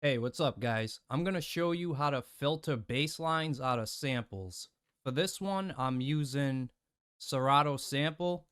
Hey, what's up, guys? I'm going to show you how to filter bass lines out of samples. For this one, I'm using Serato sample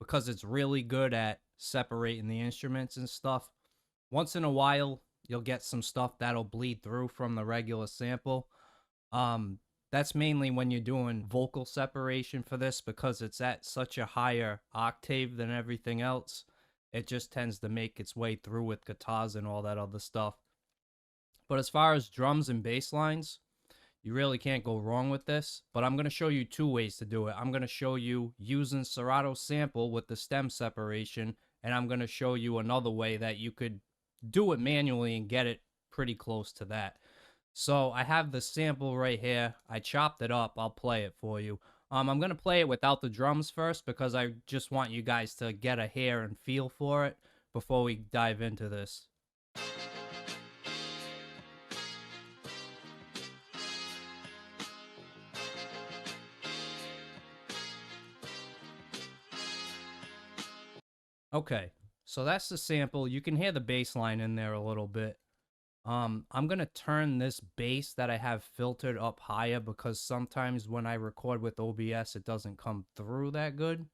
because it's really good at separating the instruments and stuff. Once in a while, you'll get some stuff that'll bleed through from the regular sample. Um, that's mainly when you're doing vocal separation for this because it's at such a higher octave than everything else. It just tends to make its way through with guitars and all that other stuff. But as far as drums and bass lines, you really can't go wrong with this. But I'm going to show you two ways to do it. I'm going to show you using Serato sample with the stem separation, and I'm going to show you another way that you could do it manually and get it pretty close to that. So I have the sample right here. I chopped it up. I'll play it for you. I'm going to play it without the drums first because I just want you guys to get a hear and feel for it before we dive into this. Okay, so that's the sample. You can hear the bass line in there a little bit. I'm gonna turn this bass that I have filtered up higher because sometimes when I record with OBS, it doesn't come through that good.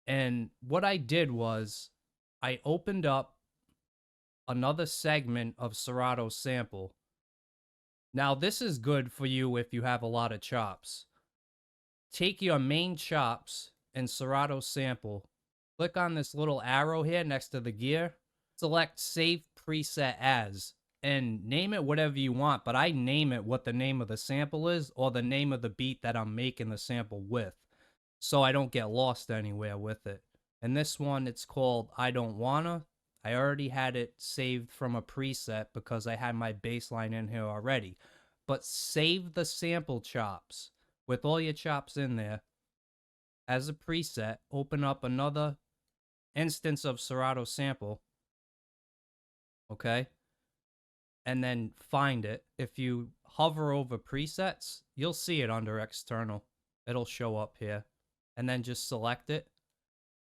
And what I did was I opened up another segment of Serato sample. Now, this is good for you if you have a lot of chops. Take your main chops and Serato sample. Click on this little arrow here next to the gear. Select Save Preset As and name it whatever you want, but I name it what the name of the sample is or the name of the beat that I'm making the sample with so I don't get lost anywhere with it. And this one, it's called I Don't Wanna. I already had it saved from a preset because I had my bass line in here already. But save the sample chops with all your chops in there as a preset. Open up another instance of Serato sample, okay? And then find it. If you hover over presets, you'll see it under external. It'll show up here. And then just select it,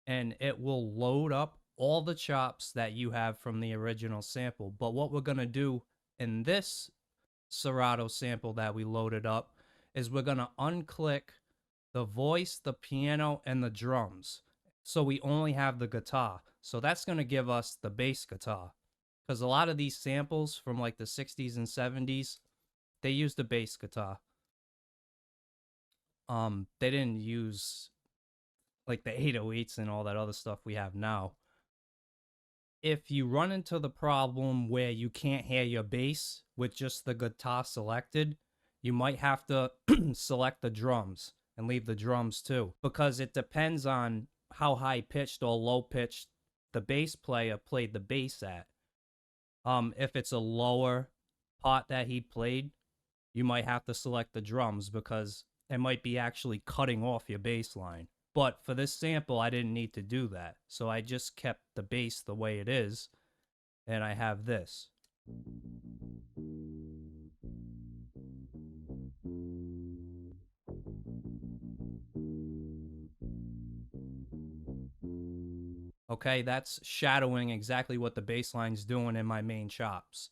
and it will load up all the chops that you have from the original sample. But what we're going to do in this Serato sample that we loaded up is we're going to unclick the voice, the piano, and the drums. So we only have the guitar. So that's going to give us the bass guitar. Because a lot of these samples from like the 60s and 70s, they used the bass guitar. They didn't use like the 808s and all that other stuff we have now. If you run into the problem where you can't hear your bass with just the guitar selected, you might have to select the drums and leave the drums too, because it depends on how high pitched or low pitched the bass player played the bass at. If it's a lower part that he played, you might have to select the drums because it might be actually cutting off your bass line. But for this sample, I didn't need to do that. So I just kept the bass the way it is, and I have this. Okay, that's shadowing exactly what the bass line's doing in my main chops.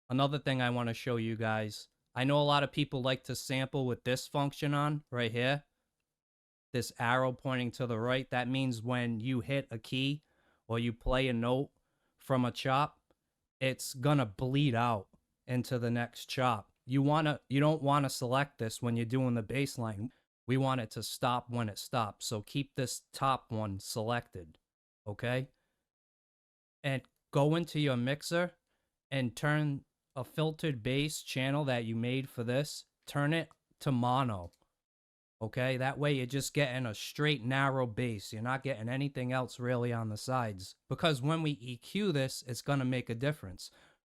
Another thing I want to show you guys, I know a lot of people like to sample with this function on right here. This arrow pointing to the right, that means when you hit a key or you play a note from a chop, it's gonna bleed out into the next chop. You don't wanna select this when you're doing the bass line. We want it to stop when it stops. So keep this top one selected, okay? And go into your mixer and turn a filtered bass channel that you made for this, turn it to mono. Okay, that way you're just getting a straight narrow bass. You're not getting anything else really on the sides. Because when we EQ this, it's going to make a difference.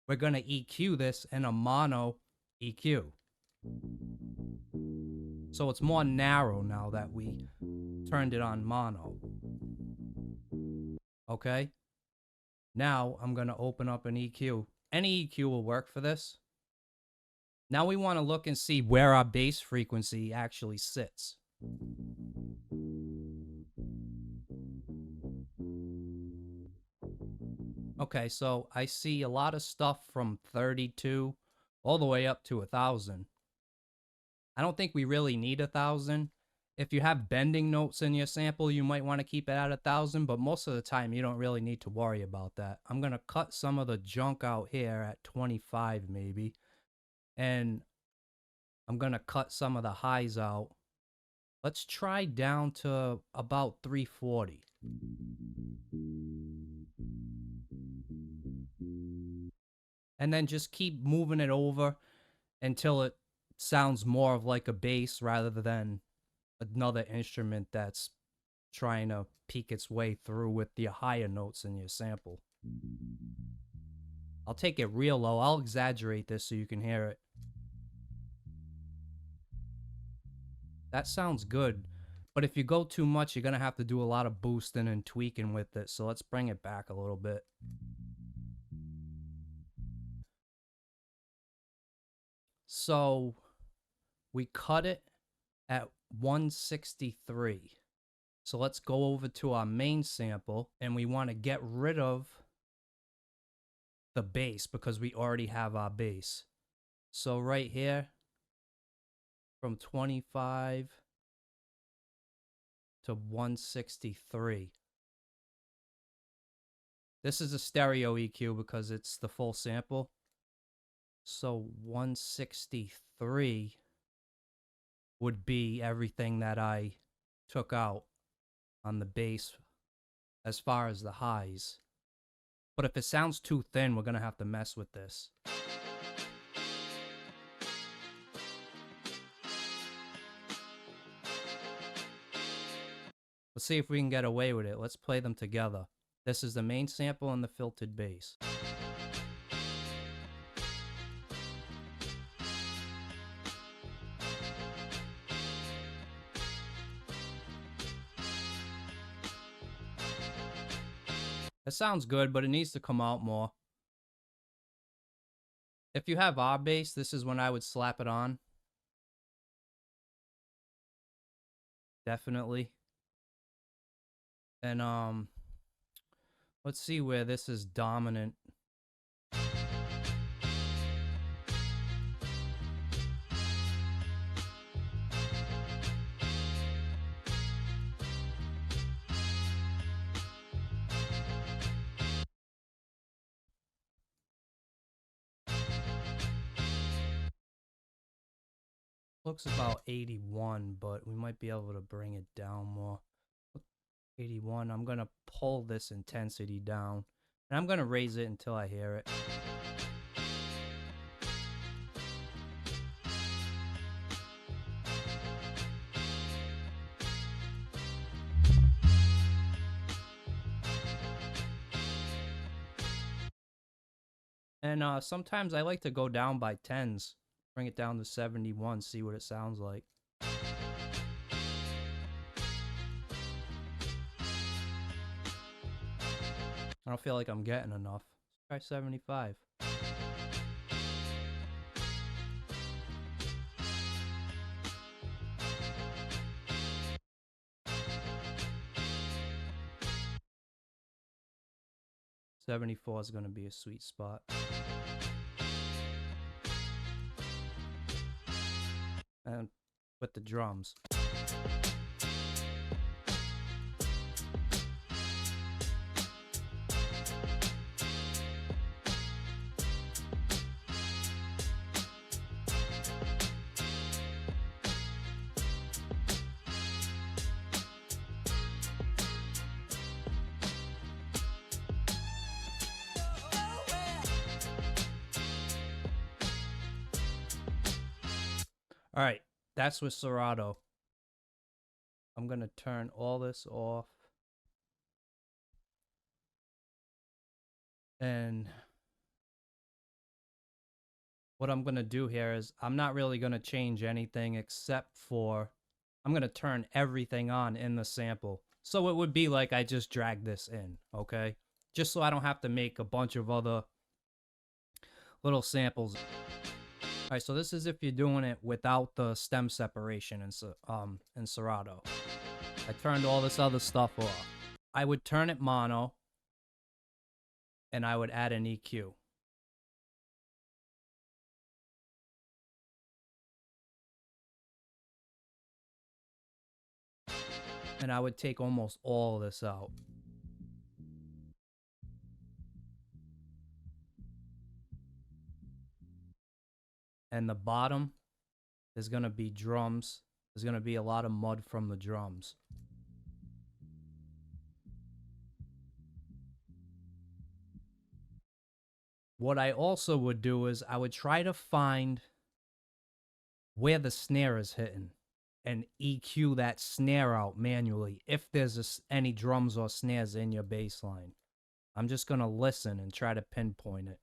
We're going to EQ this in a mono EQ. So it's more narrow now that we turned it on mono. Okay, now I'm going to open up an EQ. Any EQ will work for this. Now we want to look and see where our bass frequency actually sits. Okay, so I see a lot of stuff from 32 all the way up to 1,000. I don't think we really need 1,000. If you have bending notes in your sample, you might want to keep it at 1,000, but most of the time you don't really need to worry about that. I'm going to cut some of the junk out here at 25 maybe, and I'm going to cut some of the highs out. Let's try down to about 340. And then just keep moving it over until it sounds more of like a bass rather than another instrument that's trying to peek its way through with the higher notes in your sample. I'll take it real low. I'll exaggerate this so you can hear it. That sounds good, but if you go too much, you're going to have to do a lot of boosting and tweaking with it, so let's bring it back a little bit. So we cut it at 163. So let's go over to our main sample, and we want to get rid of the bass because we already have our bass. So right here, from 25 to 163. This is a stereo EQ because it's the full sample. So 163 would be everything that I took out on the bass as far as the highs. But if it sounds too thin, we're going to have to mess with this. Let's see if we can get away with it. Let's play them together. This is the main sample and the filtered bass. It sounds good, but it needs to come out more. If you have our bass, this is when I would slap it on. Definitely. And let's see where this is dominant. Looks about 81, but we might be able to bring it down more. 81, I'm gonna pull this intensity down, and I'm gonna raise it until I hear it. And sometimes I like to go down by tens, bring it down to 71, see what it sounds like. I don't feel like I'm getting enough. Let's try 75. '74 is going to be a sweet spot. And with the drums. All right, that's with serato. I'm going to turn all this off. And what I'm going to do here is I'm not really going to change anything except for I'm going to turn everything on in the sample. So it would be like I just dragged this in, okay? Just so I don't have to make a bunch of other little samples. All right, so this is if you're doing it without the stem separation in serato. I turned all this other stuff off. I would turn it mono. and I would add an EQ. And I would take almost all of this out. And the bottom is going to be drums. There's going to be a lot of mud from the drums. What I also would do is I would try to find where the snare is hitting and EQ that snare out manually if there's any drums or snares in your bass line. I'm just going to listen and try to pinpoint it.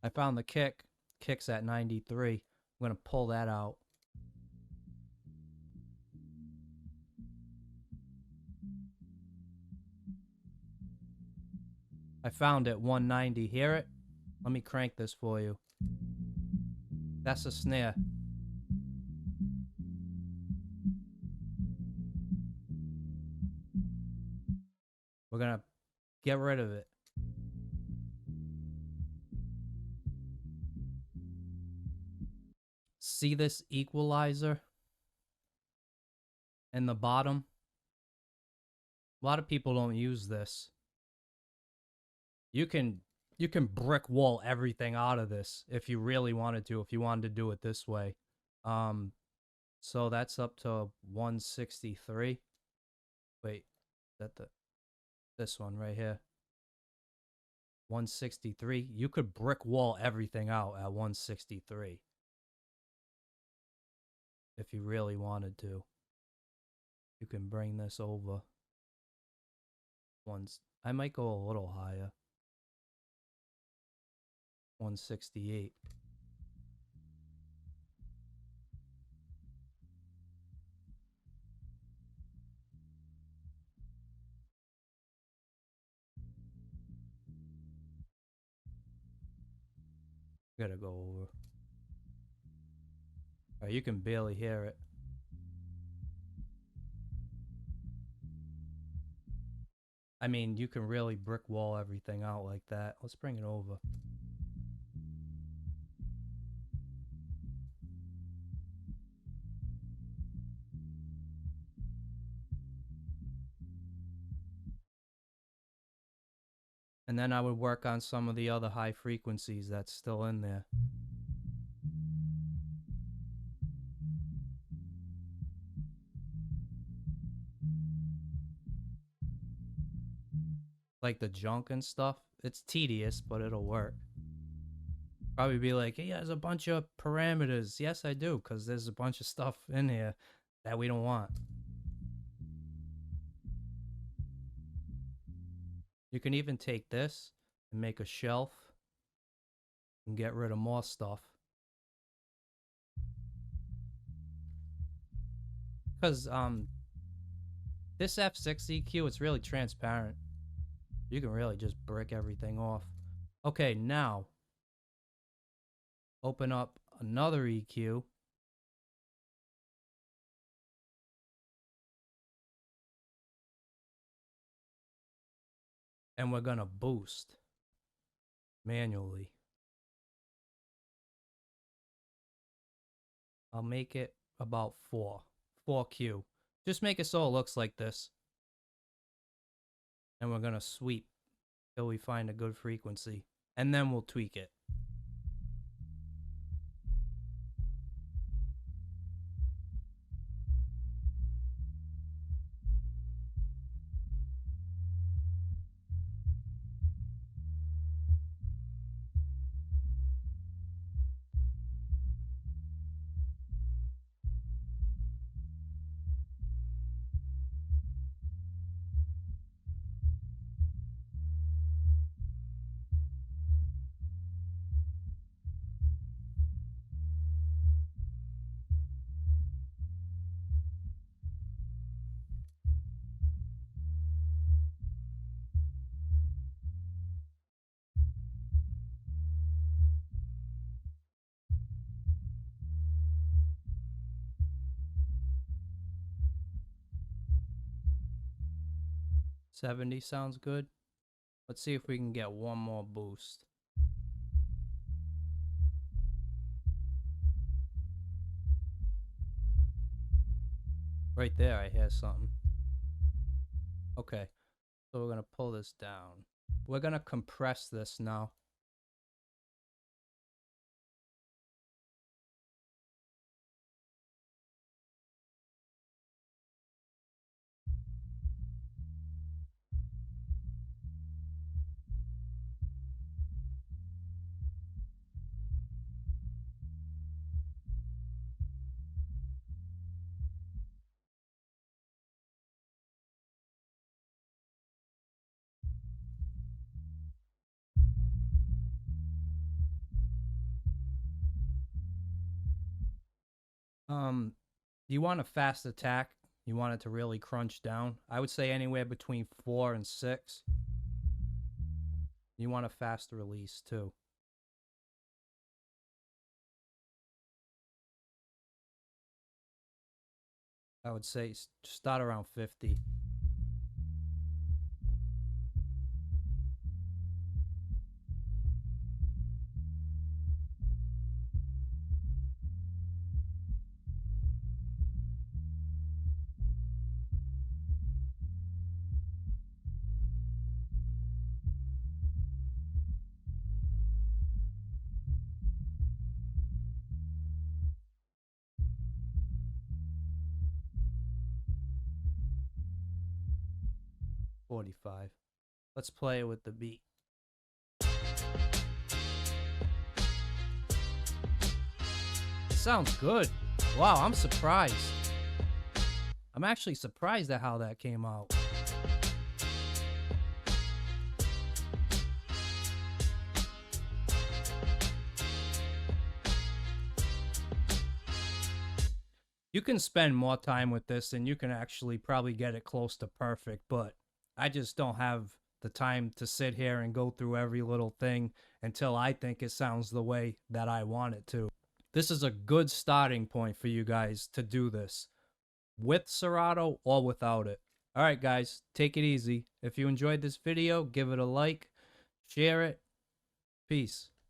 I found the kick. Kick's at 93. I'm going to pull that out. I found it, 190. Hear it? Let me crank this for you. That's a snare. We're going to get rid of it. See this equalizer in the bottom? A lot of people don't use this. You can brick wall everything out of this if you really wanted to, if you wanted to do it this way. So that's up to 163. Wait, is that this one right here? 163. You could brick wall everything out at 163 if you really wanted to. You can bring this over. I might go a little higher. 168. Gotta go over. You can barely hear it. I mean, you can really brick wall everything out like that. Let's bring it over. And then I would work on some of the other high frequencies that's still in there. Like the junk and stuff. It's tedious, but it'll work. Probably be like, hey, there's a bunch of parameters. Yes, I do, because there's a bunch of stuff in here that we don't want. You can even take this and make a shelf and get rid of more stuff. Because this F6 EQ, it's really transparent. You can really just brick everything off. Okay, now open up another EQ. And we're gonna boost manually. I'll make it about 4Q. Just make it so it looks like this. And we're gonna sweep till we find a good frequency. And then we'll tweak it. 70 sounds good. Let's see if we can get one more boost. Right there, I hear something. Okay, so we're gonna pull this down. We're gonna compress this now. You want a fast attack? You want it to really crunch down? I would say anywhere between 4 and 6. You want a fast release too. I would say start around 50. $45. Let's play with the beat. It sounds good. Wow, I'm surprised. I'm actually surprised at how that came out. You can spend more time with this and you can actually probably get it close to perfect, but I just don't have the time to sit here and go through every little thing until I think it sounds the way that I want it to. This is a good starting point for you guys to do this with Serato or without it. All right, guys, take it easy. If you enjoyed this video, give it a like, share it. Peace.